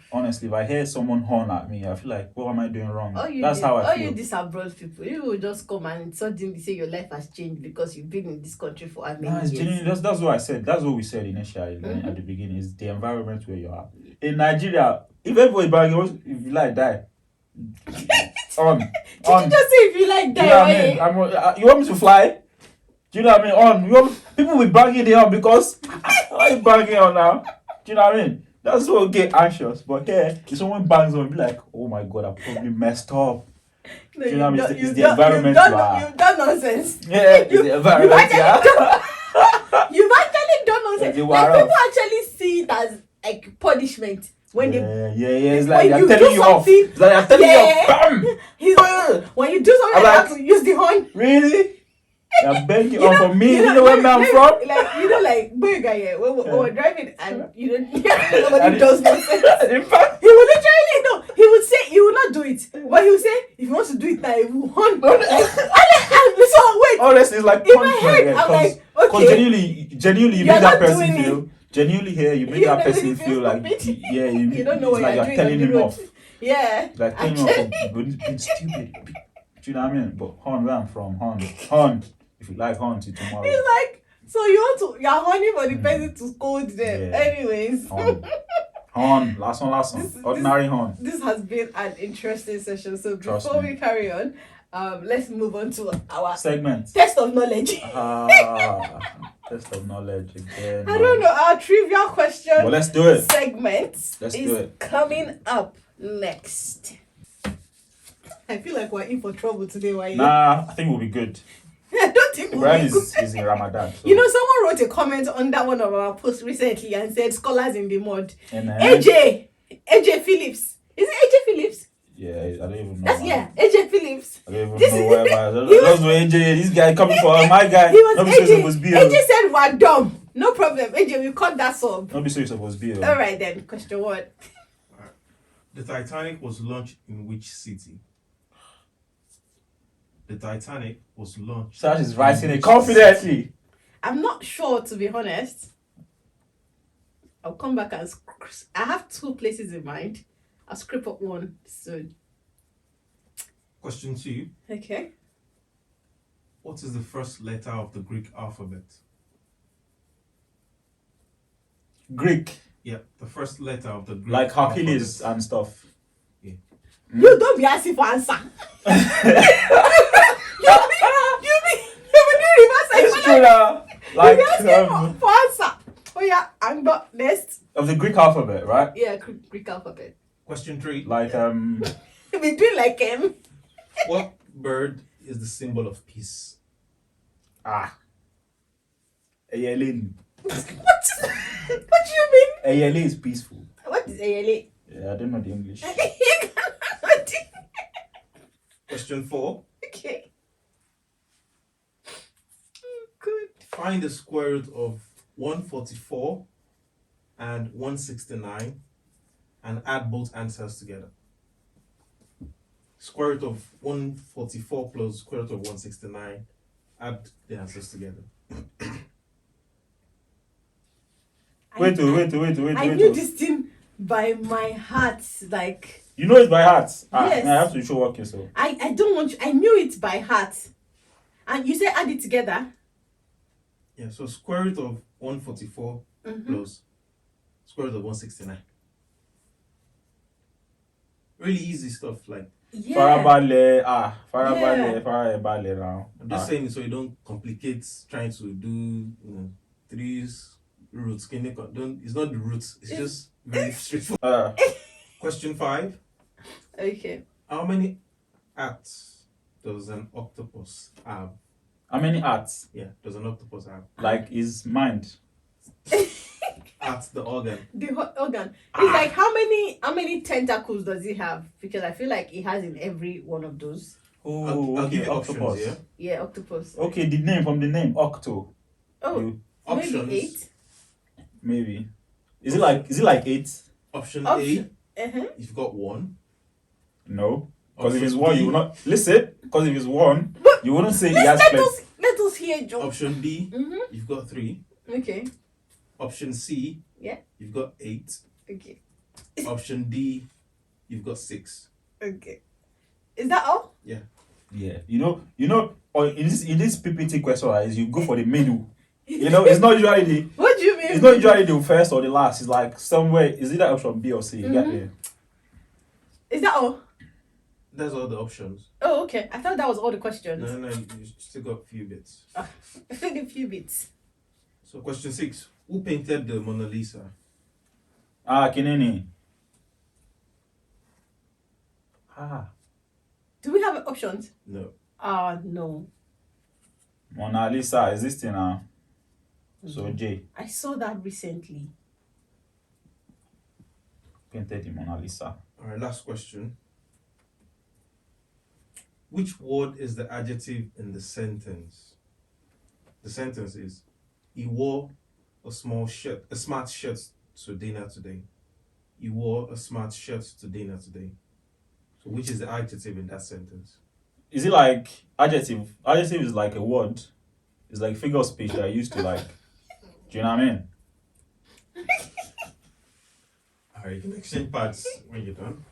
Honestly, if I hear someone horn at me, I feel like, what am I doing wrong? That's how I feel. You these abroad people, you will just come and suddenly say your life has changed because you've been in this country for how many Nah, it's years. genuine. That's what I said. That's what we said initially at the beginning. Is the environment where you are. In Nigeria, if everybody bang, if you like die, on. Did you just say if you like Do you know what I that? mean? You want me to fly? Do you know what I mean? People will bang it on because why are you banging on now? Do you know what I mean? That's what will get anxious. But here, if someone bangs on, be like, oh my god, I probably messed up. No, Do you know what I mean? It's you've the done- environment You've you are. done nonsense. Yeah, it's the environment. Yeah. You've actually done nonsense. Yeah, Like wow. people actually see it as like punishment when they. Yeah. It's like When they're you telling do you off. something- It's like they're telling you off. Bam! When you do something, I'm you like- have to use the horn. Really? You're begging on for me. You know like- where I'm like- from? Like big guy, yeah. When we're driving and nobody And- does nonsense. In fact, He will literally no. He would say he will not do it, but he will say if he wants to do it now, he will horn. So wait, honestly, it's like in my punishment. head, Yeah, I'm like, because okay. genuinely, you You're make that not person doing it. feel. Genuinely, here, you make You that don't person really feel feel like, stupid. yeah, You don't know it's what like you're you're doing on telling the him road. off. Yeah. Like telling him off for being stupid. Do you know what I mean? But horn, where I'm from, horn. If you like horn, till tomorrow. He's like, so you're horny for the person to scold them. Yeah. Anyways. Horn. Last one. Ordinary horn. This has been an interesting session. So Trust before me. we carry on, let's move on to our Segment. test of knowledge. Test of knowledge again. I don't know, our trivia question But let's do it. segment Let's do is it. coming up next. I feel like we're in for trouble today, why? Nah, I think we'll be good. I don't think we'll Ibrahim be good. is in Ramadan. So. You know, someone wrote a comment under one of our posts recently and said scholars in the mud. And, AJ Phillips. Is it AJ Phillips? Yeah, I don't even know. That's man. AJ Phillips. I don't even This know is- where man. he Those were AJ. This guy coming for my guy. He was Not be so AJ. supposed to be. AJ said we're dumb. No problem. AJ, we cut that sub. Not be so supposed to be. All right then. Question 1. The Titanic was launched in which city? The Titanic was launched. Sash is writing in it which confidently. I'm not sure, to be honest. I'll come back and I have 2 places in mind. I'll script up one soon. Question 2. Okay. What is the first letter of the Greek alphabet? Greek, Yeah, the first letter of the Greek like Hercules alphabet. and stuff. You don't be asking for answer. you be doing reverse It's true psychology. now. Like You be asking for answer. Oh yeah, I'm not next. of the Greek alphabet, right? Yeah, Greek alphabet. Question 3. Like You be doing like him. What bird is the symbol of peace? Ayele. What do you mean? Ayele is peaceful. What is ALA? Yeah, I don't know the English. Question 4. Okay. Good. Find the square root of 144 and 169 and add both answers together. Square root of 144 plus square root of 169. Add the answers together. Wait. I knew this thing by my heart. Like, You know it by heart. Yes. I have to show work yourself. I don't want you. I knew it by heart. And you say add it together. Yeah, so square root of 144 plus square root of 169. Really easy stuff. Like, Yeah. Farabale, Yeah. Farabale now. I'm just saying it so you don't complicate trying to do 3 roots. It's not the roots, it's just very straightforward. Question 5. Okay. How many acts does an octopus have? How many arts? Yeah, does an octopus have? Like his mind. At the organ. The organ. It's like how many tentacles does he have? Because I feel like he has in every one of those. Oh, I'll give okay, you options, octopus. yeah? Yeah, octopus. Okay, the name from the name, Octo. Oh, You- Options. maybe 8. maybe. Is it like 8? Option Option- A, you've got 1. No. Because if it's Option 1, B. you will not listen. Because if it's 1, you wouldn't say he has Let plenty. let us hear Joe. Option B, you've got 3. Okay. Option C, Yeah. you've got 8. Okay. Option D, you've got 6. Okay. Is that all? Yeah. You know, or in this PPT question, right, is you go for the middle. It's not usually What do you mean? it's not usually the first or the last. It's like somewhere. Is it that option B or C? You get me? Is that all? That's all the options. Oh, okay. I thought that was all the questions. No, you still got a few bits. I think a few bits. So question 6, who painted the Mona Lisa? Kinini. Do we have options? No. No. Mona Lisa, is this thing now? So J I saw that recently. painted the Mona Lisa. Alright, last question. Which word is the adjective in the sentence? The sentence is, he wore a smart shirt to dinner today. He wore a smart shirt to dinner today. So which is the adjective in that sentence? Is it like adjective? Adjective is like a word. It's like figure of speech that I used to like. Do you know what I mean? Alright, you can exchange parts when you're done.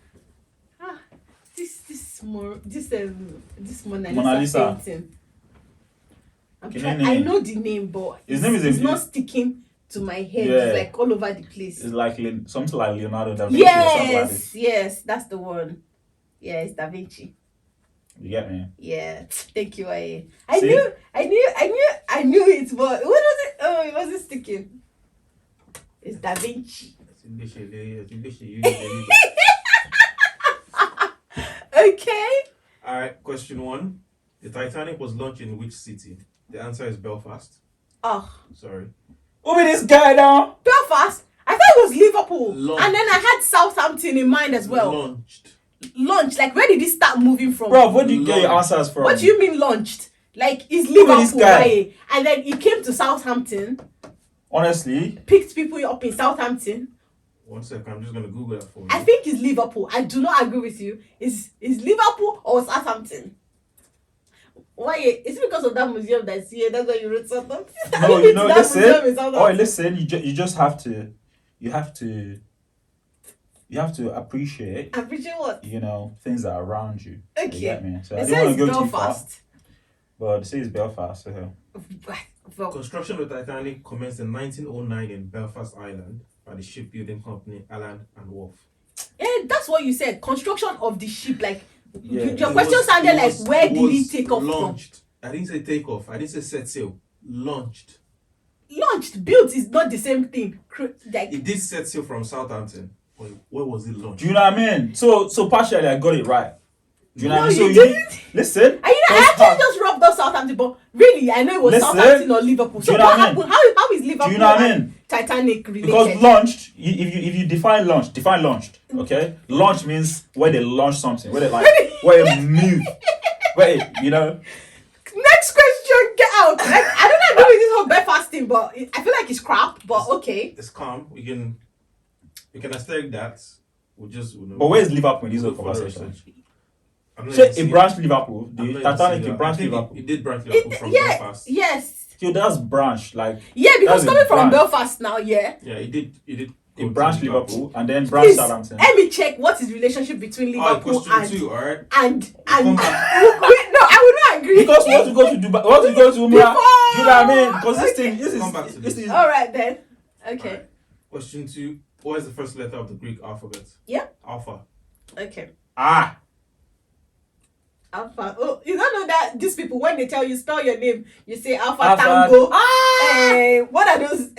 This Mona Mona Lisa Lisa. painting. Kinini. I know the name, but His name is it's not sticking to my head. Yeah. It's like all over the place. It's like something like Leonardo da Vinci or something like this. Yes, that's the one. Yeah, it's Da Vinci. You get me? Yeah, thank you, Waye. I See? knew it, but what was it? Oh, it wasn't sticking. It's Da Vinci. Okay. Alright, question 1. The Titanic was launched in which city? The answer is Belfast. Oh, Sorry. Who be this guy now? Belfast. I thought it was Liverpool, Launched. and then I had Southampton in mind as well. Launched. Like, where did it start moving from? Bro, where do you get your answers from? What do you mean launched? Like, is Who is this Liverpool guy? Waye? And then he came to Southampton, Honestly, picked people up in Southampton. 1 second, I'm just gonna Google that for you. I think it's Liverpool. I do not agree with you. Is Liverpool or Southampton? Why? Is it because of that museum that's here? That's why you wrote Southampton? no, you know, That museum in listen. Southampton. Oh, listen. You just have to. You have to appreciate. Appreciate what? Things that are around you. You Okay. get me? So I It didn't want says to go too far, Belfast. but it says Belfast. So. Well, Construction of the Titanic commenced in 1909 in Belfast, Ireland, by the shipbuilding company Alland and Wolff. yeah, that's what you said. Construction of the ship. Like, Yeah. your question sounded like, where did it take off launched. I didn't say take off. I didn't say set sail. Launched. from? Launched. Built is not the same thing. Like, It did set sail from Southampton. But where was it launched? Do you know what I mean? So partially I got it right. Do you know No, what I mean? So you didn't. Listen. and I actually just rubbed off Southampton, but really, I know it was Listen. Southampton or Liverpool. Do So you know what what I happened? How is Liverpool Do you know what I and mean? Titanic related? Because launched, if you define launched, okay? Launch means where they launch something, where they where it move, where Next question, get out. Like, I don't agree with this whole Belfast thing, but I feel like it's crap. But okay. It's calm. We can aesthetic that. We'll just. But where is Liverpool in this whole we'll go further conversation? research. I'm not Say even it seeing branched Liverpool. I'm The not even Titanic seeing it that. branched I think Liverpool. It did branch Liverpool from Belfast. Yes. So that's branch, like Yeah, because That's a coming from branch. Belfast now, yeah. Yeah, it did. It did. it branched Liverpool and then branched Please, Southampton. let me check what is the relationship between Alright, Liverpool question 2. All right. and Come no, I would not agree. Because we want to go to Dubai, we want to go to Umrah. Do you know what I mean? Because Come back to this this. is All right then. Okay. Alright. Question 2. What is the first letter of the Greek alphabet? Yeah. Alpha. Okay. ah. Alpha. Oh, you don't know that these people, when they tell you spell your name, you say Alpha, Alpha. Tango. Ah. What are those?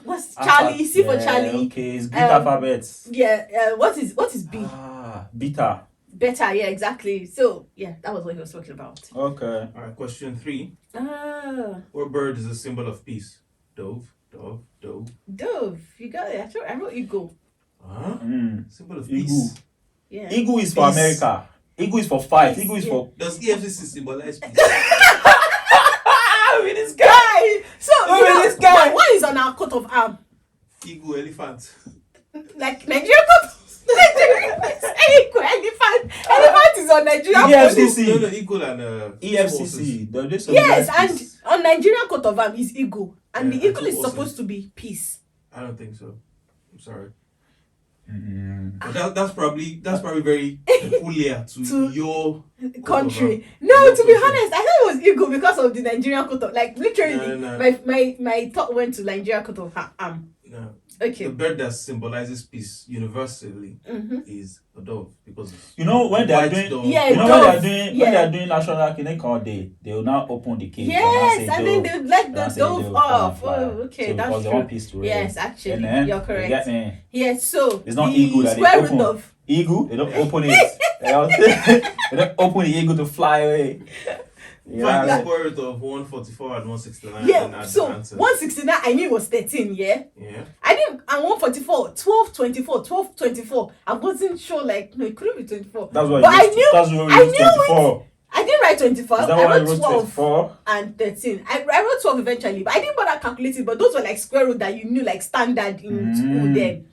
What's Charlie? C for Yeah, Charlie. Okay, it's Greek alphabets. Yeah. What is B? Beta. Better. Yeah, exactly. So yeah, that was what he was talking about. Okay. All right. Question 3. Ah, What bird is a symbol of peace? Dove. Dove. Dove. Dove. You got it. I wrote eagle. Huh? Symbol of Eagle. peace. Yeah. Eagle is for Peace. America. Eagle is for fight. Peace, Eagle is yeah. for. Does EFCC symbolize peace? With this guy. Guy. So Look you at know, this guy. what is on our coat of arm? Eagle, elephant. Like Nigerian coat. Elephant. Elephant is on Nigerian Yeah, coat. EFCC. No, eagle and EFCC. Yes, and on Nigerian coat of arm is eagle, and Yeah, the eagle and is two supposed to be peace. I don't think so. I'm sorry. Mm. But that's probably very peculiar To your Country. Your No, to be country. honest, I thought it was eagle because of the Nigerian coat of, like, literally. No. My thought went to Nigerian coat of arm. No. Okay. The bird that symbolizes peace universally Mm-hmm. is a dove because it's You know when they are white doing, dove. Yeah, you know dove. when they Yeah. are doing national Kinecon Day, they will now open the cage. Yes, and then they let and the I say dove dove off. can fly. Oh, okay, So that's because they true. want peace to reign. Yes, actually, And then, you're you correct. get me? Yes, so It's not the eagle that they square root open. of Eagle, they don't open it. They don't open the eagle to fly away. You know Find what the I mean? square root of 144 and 169 and yeah. add So the answers. 169, I knew it was 13. Yeah, Yeah. I didn't. And 144, 12, 24, 12, 24. I wasn't sure. Like, no, it couldn't be 24. That's what But you I used knew. That's what I you used knew it. 24. I didn't write 24. Is that I why you wrote wrote 12 24? and 13. I wrote 12 eventually, but I didn't bother calculating. But those were like square root that you knew, like standard in school then.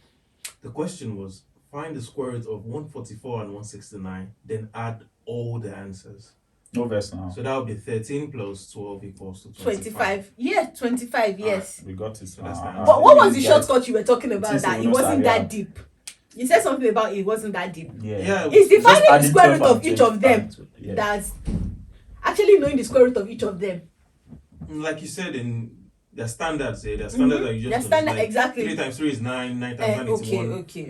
The question was find the square root of 144 and 169, then add all the answers. No verse now. So that would be 13 plus 12 equals to 25. Yeah, 25, yes. We got it. So that's now. nice. But what was the You get shortcut you were talking about Since that we it don't wasn't start, that deep? You said something about it wasn't that deep. Yeah. Yeah. It's Just defining the adding square 12 root of and each of them. 25. Yeah. That's actually knowing the square root of each of them. Like you said, in their standards, their standards that you just Their know, standard, like exactly. 3 times 3 is 9, 9 times 9 is Okay.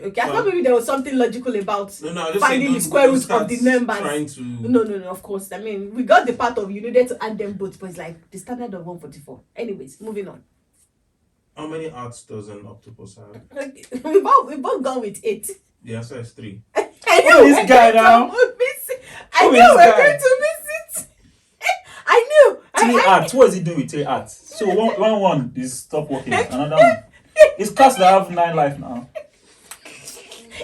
1. I thought maybe there was something logical about No, I just finding say the square don't root of start the numbers. Trying to No, of course. I mean, we got the part of you needed to add them both, but it's like the standard of 144. Anyways, moving on. How many arts does an octopus have? We both gone with 8. The answer is 3. I Who is this guy now? I Who knew is we were this guy? going to miss it. I knew. 3 arts. What is he doing with 3 arts? So one is stop working. Another one. It's cats that have 9 life now.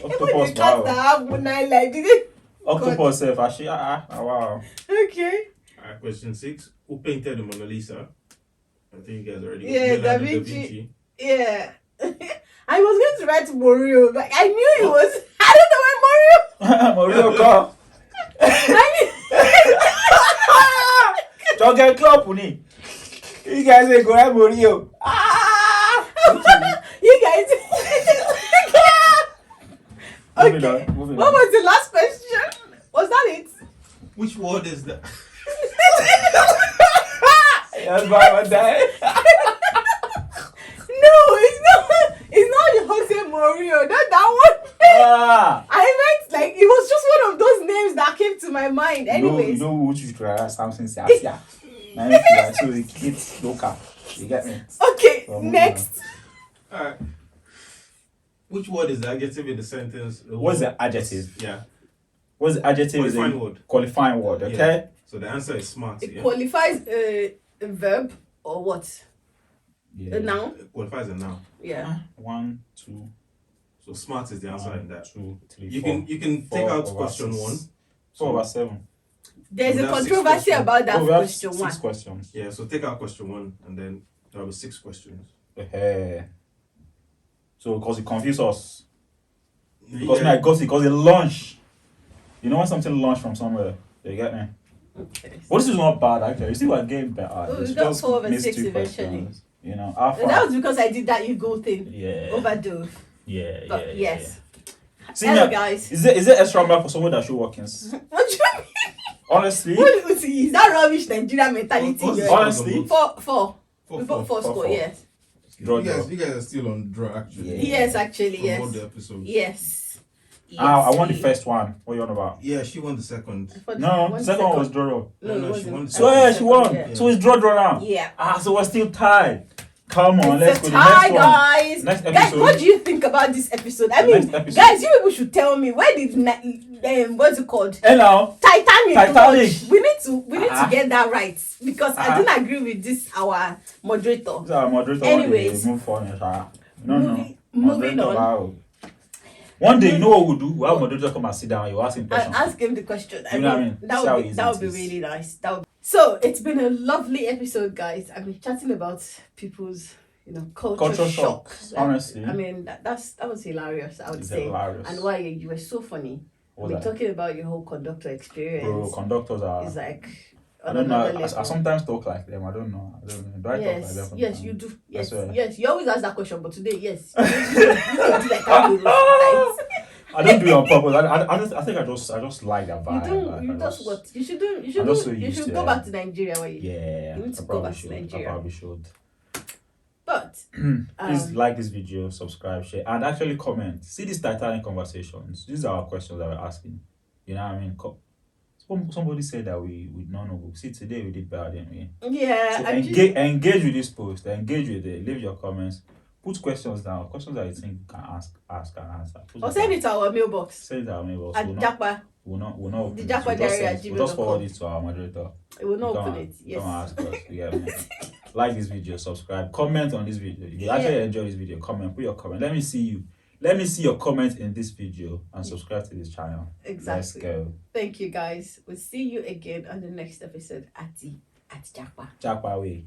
Octopus, the cats that wow. have 9 lives, did it? Octopus, actually, wow. Okay. Alright, question 6. Who painted the Mona Lisa? I think you guys already Yeah, Da Leonardo Vinci. Yeah. I was going to write Morio, but I knew it was. I don't know why Morio. Mario Kart. Don't get club, Uni. You guys ain't going to Mario. You guys. Moving Okay. on, moving What on. was the last question? Was that it? Which word is that? That's why I die. No, it's not. It's not the Jose Morio. Not that one. I meant like it was just one of those names that came to my mind. Anyways. You know what you try something says, yeah. Now if you are so the kids local. You get me? Okay, So, next. Alright. Which word is the adjective in the sentence? What's the adjective? Yeah. What's the adjective? Qualifying is a word. Qualifying word, okay? Yeah. So the answer is smart. It Yeah. qualifies a verb or what? Yeah. A noun? It qualifies a noun. Yeah. 1, 2, So smart is the answer in that. 2, 3, You 4. can take 4 out over question 6. 1. 4 over 7. There's We a have 6 controversy questions. about that We have question 6 one. questions. Yeah, so take out question 1 and then there will be 6 questions. So, because it confused us. Yeah. Because me, I got it because it launched. You know when something launched from somewhere? You get me? Okay. But this is not bad actually. You see, we're getting better. Oh, It's we got just 4 over missed 6 two eventually. questions. You know, after. That was because I did that you go thing. Yeah. Overdose. Yeah. But yeah, yes. Yeah. See, Hello me, guys. Is there extra mark for someone that should work in? What do you mean? Honestly. What is that rubbish Nigerian mentality? What's you're the in? Honestly. Four. Four, We four. put 4 4, score, 4. yes. Draw. You guys are still on draw actually. Yeah. Yes, actually, From all yes. the episodes. Yes. I won the we- first one. What are you on about? Yeah, she won the second. I thought No, won the second one was draw. No, No, it she wasn't. won the So yeah, she won. Yeah. So it's draw now. Yeah. So we're still tied. Come on, let's It's go a to the tie, next one. guys. Next Guys, episode. what do you think about this episode? I The mean, next episode. guys, you people should tell me where did what's it called? Hey now. Titanic. Titanic. We need Ah. to get that right because Ah. I don't agree with this our moderator. This is our moderator. Anyways. Move on. No. Moving Moderator, on. wow. One day, you know what we'll do? We'll have moderator come and sit down. You ask him And questions. ask him the question. You know what I mean? That See how would be easy that would it be is. really nice. So it's been a lovely episode, guys. I've been chatting about people's culture shock. Honestly. I mean that was hilarious. I would It's say. hilarious. And why you were so funny. What We're was that? talking about your whole conductor experience. Bro, conductors are. It's like I on don't know. another I level. sometimes talk like them. I don't know. Do I talk like them? Yes, sometimes? yes, you do. Yes, swear. yes. You always ask that question, but today, yes, you don't do like that. Sometimes. I don't do it on purpose. I think I just like that You vibe. do. Like, You I just what? You should do. You should I'm do. just so You used should to go it. back to Nigeria. Where you? Yeah. You need to I go probably back to should. I Nigeria. probably should. But Please like this video, subscribe, share, and actually comment. See these Titanic conversations. These are our questions that we're asking. You know what I mean? Somebody said that we don't know. See, today we did better than we. yeah, So actually, engage with this post. Engage with it. Leave your comments. Put questions down. Questions that you think you can ask and answer. Put or it send down. it to our mailbox Send it to our mailbox. at Japa. We'll not The open it. Japa Diary at We'll just forward gmail.com. it to our moderator. It will not Don't open it. Yes. Don't ask us. You get me? Like this video, subscribe, comment on this video. If you actually enjoy this video, comment, put your comment. Let me see you. Let me see your comment in this video and subscribe to this channel. Exactly. Let's go. Thank you, guys. We'll see you again on the next episode at Japa. Jack Way.